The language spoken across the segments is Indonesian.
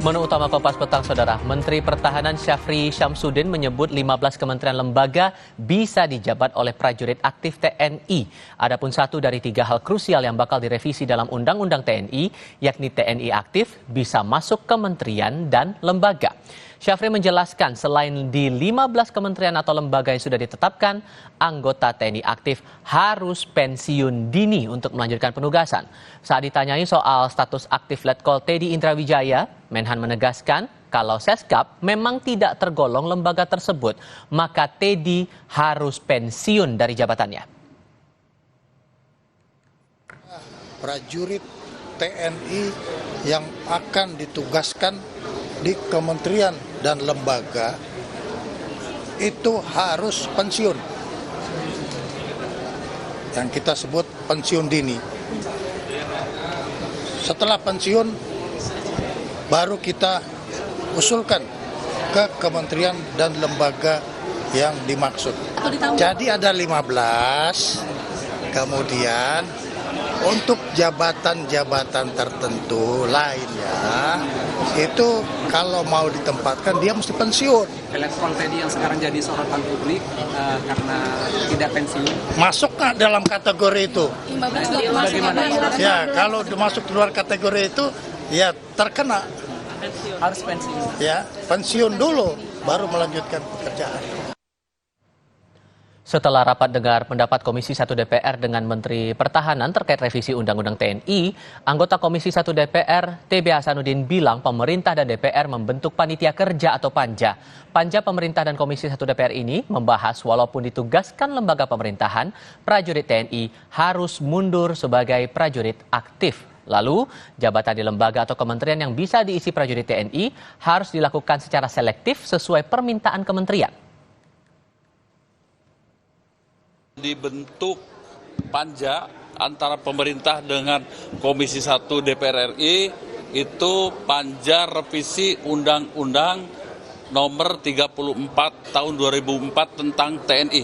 Menu utama Kompas Petang, Saudara. Menteri Pertahanan Syafri Syamsuddin menyebut 15 kementerian lembaga bisa dijabat oleh prajurit aktif TNI. Adapun satu dari 3 hal krusial yang bakal direvisi dalam Undang-Undang TNI, yakni TNI aktif bisa masuk kementerian dan lembaga. Syafri menjelaskan selain di 15 kementerian atau lembaga yang sudah ditetapkan, anggota TNI aktif harus pensiun dini untuk melanjutkan penugasan. Saat ditanyai soal status aktif Letkol Teddy Indrawijaya, Menhan menegaskan kalau Seskap memang tidak tergolong lembaga tersebut, maka Teddy harus pensiun dari jabatannya. Prajurit TNI yang akan ditugaskan di kementerian dan lembaga itu harus pensiun, yang kita sebut pensiun dini. Setelah pensiun baru kita usulkan ke kementerian dan lembaga yang dimaksud. Jadi ada 15, kemudian untuk jabatan-jabatan tertentu lainnya itu kalau mau ditempatkan dia mesti pensiun. Letkol Teddy yang sekarang jadi sorotan publik karena tidak pensiun. Masuk nggak dalam kategori itu? Bagaimana? Ya, kalau masuk luar kategori itu ya terkena. Harus pensiun. Ya, pensiun dulu baru melanjutkan pekerjaan. Setelah rapat dengar pendapat Komisi 1 DPR dengan Menteri Pertahanan terkait revisi Undang-Undang TNI, anggota Komisi 1 DPR, TB Hasanuddin bilang pemerintah dan DPR membentuk panitia kerja atau panja. Panja pemerintah dan Komisi 1 DPR ini membahas walaupun ditugaskan lembaga pemerintahan, prajurit TNI harus mundur sebagai prajurit aktif. Lalu, jabatan di lembaga atau kementerian yang bisa diisi prajurit TNI harus dilakukan secara selektif sesuai permintaan kementerian. Dibentuk panja antara pemerintah dengan Komisi 1 DPR RI, itu panja revisi Undang-Undang nomor 34 tahun 2004 tentang TNI.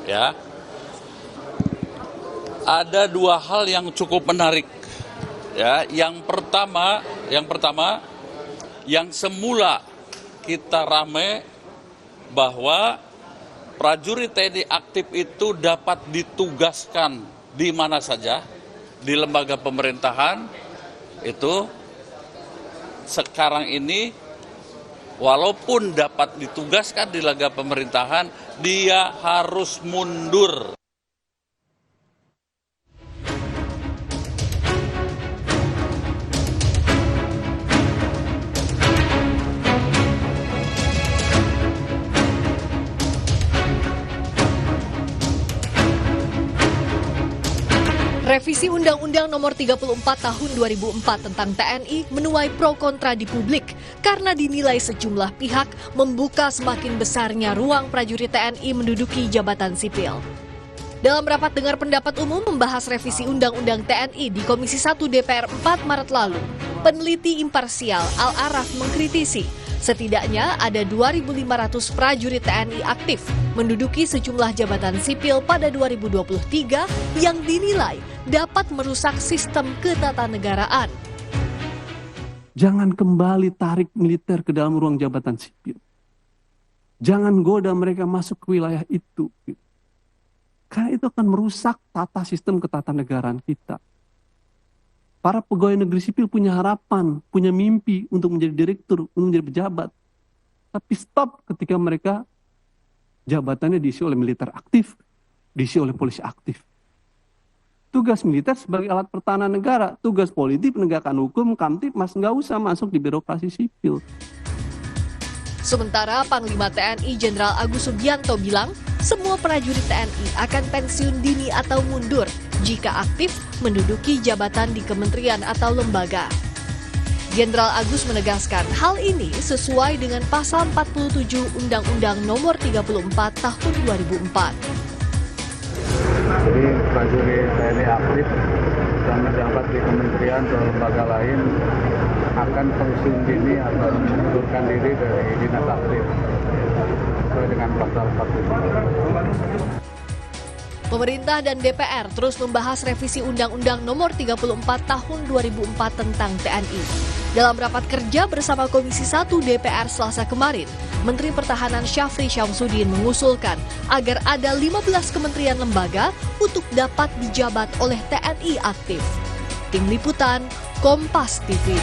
Ya. Ada 2 hal yang cukup menarik. Ya, yang pertama yang semula kita rame bahwa prajurit TNI aktif itu dapat ditugaskan di mana saja, di lembaga pemerintahan, itu sekarang ini walaupun dapat ditugaskan di lembaga pemerintahan, dia harus mundur. Revisi Undang-Undang Nomor 34 Tahun 2004 tentang TNI menuai pro kontra di publik karena dinilai sejumlah pihak membuka semakin besarnya ruang prajurit TNI menduduki jabatan sipil. Dalam rapat dengar pendapat umum membahas revisi Undang-Undang TNI di Komisi 1 DPR 4 Maret lalu, peneliti imparsial Al-Araf mengkritisi setidaknya ada 2.500 prajurit TNI aktif menduduki sejumlah jabatan sipil pada 2023 yang dinilai dapat merusak sistem ketatanegaraan. Jangan kembali tarik militer ke dalam ruang jabatan sipil. Jangan goda mereka masuk ke wilayah itu. Karena itu akan merusak tata sistem ketatanegaraan kita. Para pegawai negeri sipil punya harapan, punya mimpi untuk menjadi direktur, untuk menjadi pejabat. Tapi stop ketika mereka jabatannya diisi oleh militer aktif, diisi oleh polisi aktif. Tugas militer sebagai alat pertahanan negara, tugas politik penegakan hukum, Kamtibmas nggak usah masuk di birokrasi sipil. Sementara Panglima TNI Jenderal Agus Subianto bilang, semua prajurit TNI akan pensiun dini atau mundur jika aktif menduduki jabatan di kementerian atau lembaga. Jenderal Agus menegaskan hal ini sesuai dengan pasal 47 Undang-Undang Nomor 34 Tahun 2004. Jadi prajurit TNI aktif yang menjabat di kementerian atau lembaga lain akan pensiun dini atau mengundurkan diri dari dinas aktif sesuai dengan pasal 47. Pemerintah dan DPR terus membahas revisi Undang-Undang Nomor 34 Tahun 2004 tentang TNI. Dalam rapat kerja bersama Komisi 1 DPR Selasa kemarin, Menteri Pertahanan Syafri Syamsuddin mengusulkan agar ada 15 kementerian lembaga untuk dapat dijabat oleh TNI aktif. Tim Liputan, Kompas TV.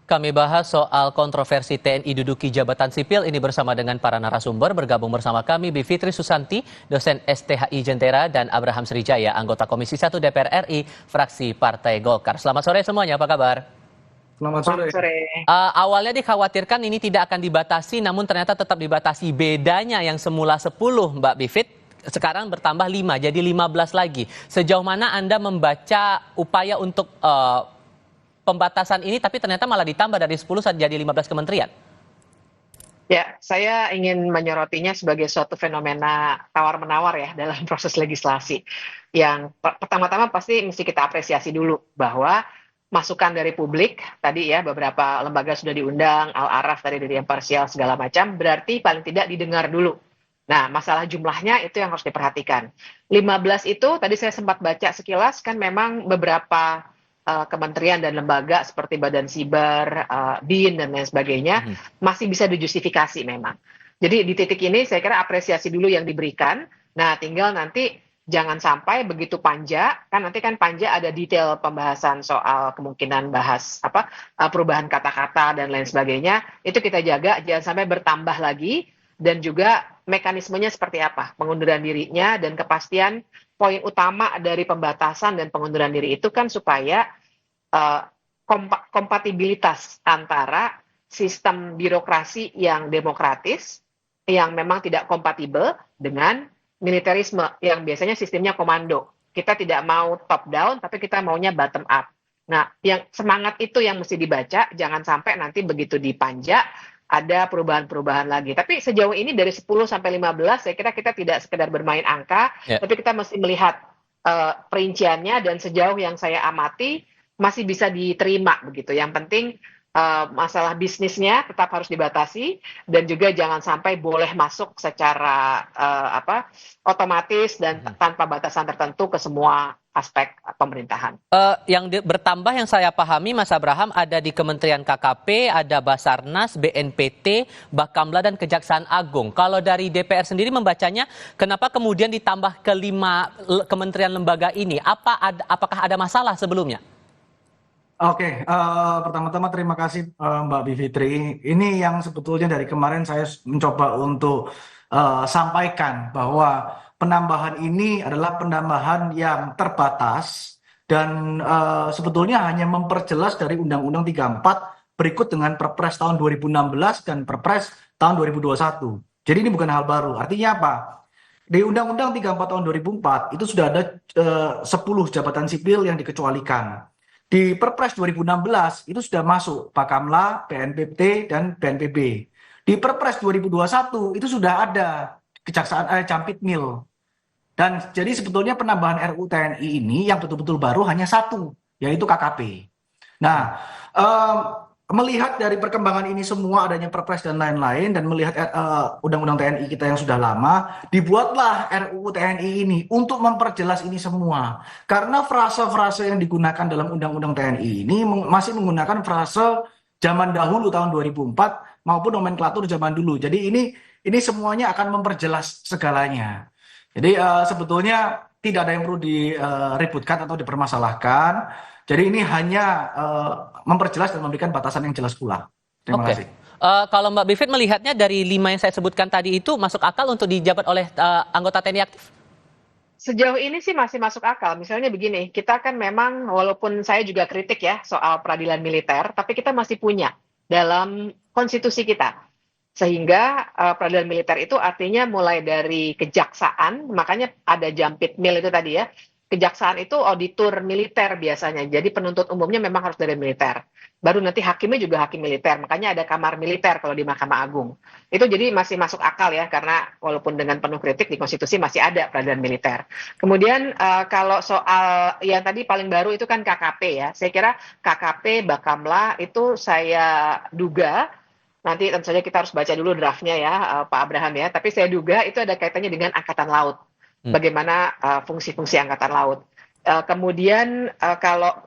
Kami bahas soal kontroversi TNI duduki jabatan sipil ini bersama dengan para narasumber. Bergabung bersama kami Bivitri Susanti, dosen STHI Jentera, dan Abraham Srijaya, anggota Komisi 1 DPR RI, fraksi Partai Golkar. Selamat sore semuanya, apa kabar? Selamat sore. Awalnya dikhawatirkan ini tidak akan dibatasi, namun ternyata tetap dibatasi. Bedanya yang semula 10, Mbak Bivit, sekarang bertambah 5, jadi 15 lagi. Sejauh mana Anda membaca upaya untuk pembatasan ini, tapi ternyata malah ditambah dari 10 jadi 15 kementerian? Ya, saya ingin menyorotinya sebagai suatu fenomena tawar-menawar ya dalam proses legislasi. Yang pertama-tama pasti mesti kita apresiasi dulu bahwa masukan dari publik, tadi ya beberapa lembaga sudah diundang, Al-Araf tadi dari imparsial segala macam, berarti paling tidak didengar dulu. Nah, masalah jumlahnya itu yang harus diperhatikan. 15 itu tadi saya sempat baca sekilas, kan memang beberapa kementerian dan lembaga seperti Badan Siber, BIN, dan lain sebagainya, masih bisa dijustifikasi memang. Jadi di titik ini saya kira apresiasi dulu yang diberikan. Nah, tinggal nanti jangan sampai begitu panja, kan nanti kan panja ada detail pembahasan soal kemungkinan bahas perubahan kata-kata dan lain sebagainya, itu kita jaga jangan sampai bertambah lagi, dan juga mekanismenya seperti apa, pengunduran dirinya, dan kepastian poin utama dari pembatasan dan pengunduran diri itu kan supaya kompatibilitas antara sistem birokrasi yang demokratis, yang memang tidak kompatibel dengan militerisme, yang biasanya sistemnya komando. Kita tidak mau top down, tapi kita maunya bottom up. Nah, yang semangat itu yang mesti dibaca, jangan sampai nanti begitu dipanja, ada perubahan-perubahan lagi. Tapi sejauh ini dari 10 sampai 15, saya kira kita tidak sekedar bermain angka, tapi kita mesti melihat perinciannya, dan sejauh yang saya amati masih bisa diterima begitu. Yang penting masalah bisnisnya tetap harus dibatasi, dan juga jangan sampai boleh masuk secara otomatis dan tanpa batasan tertentu ke semua aspek pemerintahan. Yang bertambah yang saya pahami, Mas Abraham, ada di Kementerian KKP, ada Basarnas, BNPT, Bakamla, dan Kejaksaan Agung. Kalau dari DPR sendiri membacanya, kenapa kemudian ditambah ke 5 kementerian lembaga ini? Apakah ada masalah sebelumnya? Oke, pertama-tama terima kasih Mbak Bivitri. Ini yang sebetulnya dari kemarin saya mencoba untuk sampaikan bahwa penambahan ini adalah penambahan yang terbatas dan sebetulnya hanya memperjelas dari Undang-Undang 34 berikut dengan Perpres tahun 2016 dan Perpres tahun 2021. Jadi ini bukan hal baru. Artinya apa? Di Undang-Undang 34 tahun 2004 itu sudah ada 10 jabatan sipil yang dikecualikan. Di Perpres 2016 itu sudah masuk Bakamla, BNPT, dan BNPB. Di Perpres 2021 itu sudah ada Kejaksaan Jampitmil. Dan jadi sebetulnya penambahan RUU TNI ini yang betul-betul baru hanya satu, yaitu KKP. Nah, melihat dari perkembangan ini semua, adanya Perpres dan lain-lain, dan melihat Undang-Undang TNI kita yang sudah lama, dibuatlah RUU TNI ini untuk memperjelas ini semua. Karena frase-frase yang digunakan dalam Undang-Undang TNI ini masih menggunakan frase zaman dahulu tahun 2004 maupun nomenklatur zaman dulu. Jadi ini semuanya akan memperjelas segalanya. Jadi sebetulnya tidak ada yang perlu diributkan atau dipermasalahkan. Jadi ini hanya memperjelas dan memberikan batasan yang jelas pula. Terima kasih. Kalau Mbak Bivit melihatnya dari 5 yang saya sebutkan tadi itu masuk akal untuk dijabat oleh anggota TNI aktif? Sejauh ini sih masih masuk akal. Misalnya begini, kita kan memang walaupun saya juga kritik ya soal peradilan militer, tapi kita masih punya dalam konstitusi kita. Sehingga peradilan militer itu artinya mulai dari kejaksaan, makanya ada Jampitmil itu tadi ya. Kejaksaan itu auditor militer biasanya, jadi penuntut umumnya memang harus dari militer. Baru nanti hakimnya juga hakim militer, makanya ada kamar militer kalau di Mahkamah Agung. Itu jadi masih masuk akal ya, karena walaupun dengan penuh kritik di konstitusi masih ada peradilan militer. Kemudian kalau soal yang tadi paling baru itu kan KKP ya, saya kira KKP, Bakamla itu saya duga, nanti tentu saja kita harus baca dulu draftnya ya Pak Abraham ya, tapi saya duga itu ada kaitannya dengan Angkatan Laut. Bagaimana fungsi-fungsi Angkatan Laut. Kemudian kalau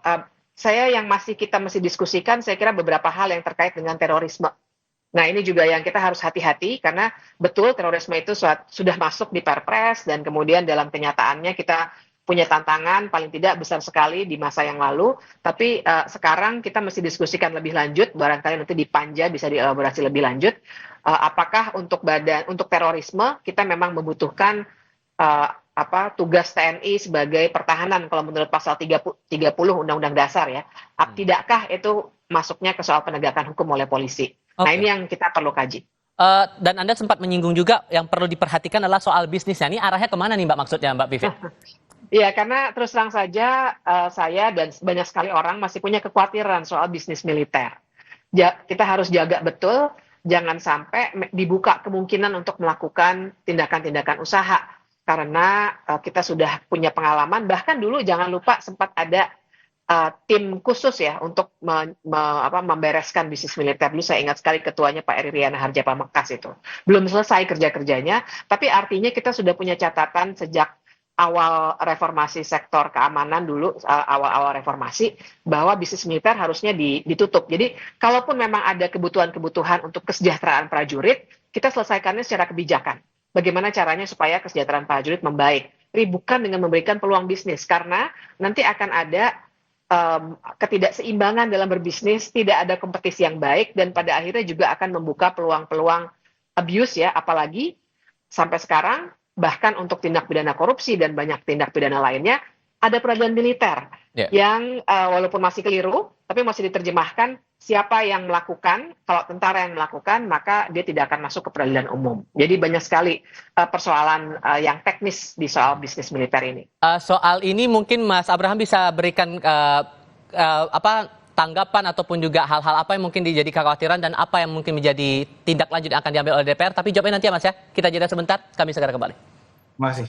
kita mesti diskusikan, saya kira beberapa hal yang terkait dengan terorisme. Nah, ini juga yang kita harus hati-hati karena betul terorisme itu sudah masuk di Perpres dan kemudian dalam kenyataannya kita punya tantangan paling tidak besar sekali di masa yang lalu. Tapi sekarang kita mesti diskusikan lebih lanjut, barangkali nanti di Panja bisa dielaborasi lebih lanjut. Apakah untuk terorisme kita memang membutuhkan tugas TNI sebagai pertahanan kalau menurut pasal 30 Undang-Undang Dasar ya. Tidakkah itu masuknya ke soal penegakan hukum oleh polisi? Nah, ini yang kita perlu kaji. Dan Anda sempat menyinggung juga yang perlu diperhatikan adalah soal bisnisnya. Ini arahnya kemana nih Mbak maksudnya Mbak Vivit? Iya, karena terus terang saja saya dan banyak sekali orang masih punya kekhawatiran soal bisnis militer. Kita harus jaga betul, jangan sampai dibuka kemungkinan untuk melakukan tindakan-tindakan usaha. Karena kita sudah punya pengalaman, bahkan dulu jangan lupa sempat ada tim khusus ya untuk membereskan bisnis militer. Dulu saya ingat sekali ketuanya Pak Eri Riana Harja Pamekasan itu. Belum selesai kerja-kerjanya, tapi artinya kita sudah punya catatan sejak awal reformasi sektor keamanan dulu, awal-awal reformasi, bahwa bisnis militer harusnya ditutup. Jadi, kalaupun memang ada kebutuhan-kebutuhan untuk kesejahteraan prajurit, kita selesaikannya secara kebijakan. Bagaimana caranya supaya kesejahteraan prajurit membaik. Bukan dengan memberikan peluang bisnis, karena nanti akan ada ketidakseimbangan dalam berbisnis, tidak ada kompetisi yang baik, dan pada akhirnya juga akan membuka peluang-peluang abuse ya, apalagi sampai sekarang, bahkan untuk tindak pidana korupsi dan banyak tindak pidana lainnya, ada peradilan militer yang walaupun masih keliru, tapi masih diterjemahkan siapa yang melakukan, kalau tentara yang melakukan, maka dia tidak akan masuk ke peradilan umum. Jadi banyak sekali persoalan yang teknis di soal bisnis militer ini. Soal ini mungkin Mas Abraham bisa berikan tanggapan ataupun juga hal-hal apa yang mungkin menjadi kekhawatiran dan apa yang mungkin menjadi tindak lanjut yang akan diambil oleh DPR. Tapi jawabnya nanti ya Mas ya. Kita jeda sebentar, kami segera kembali. Masih.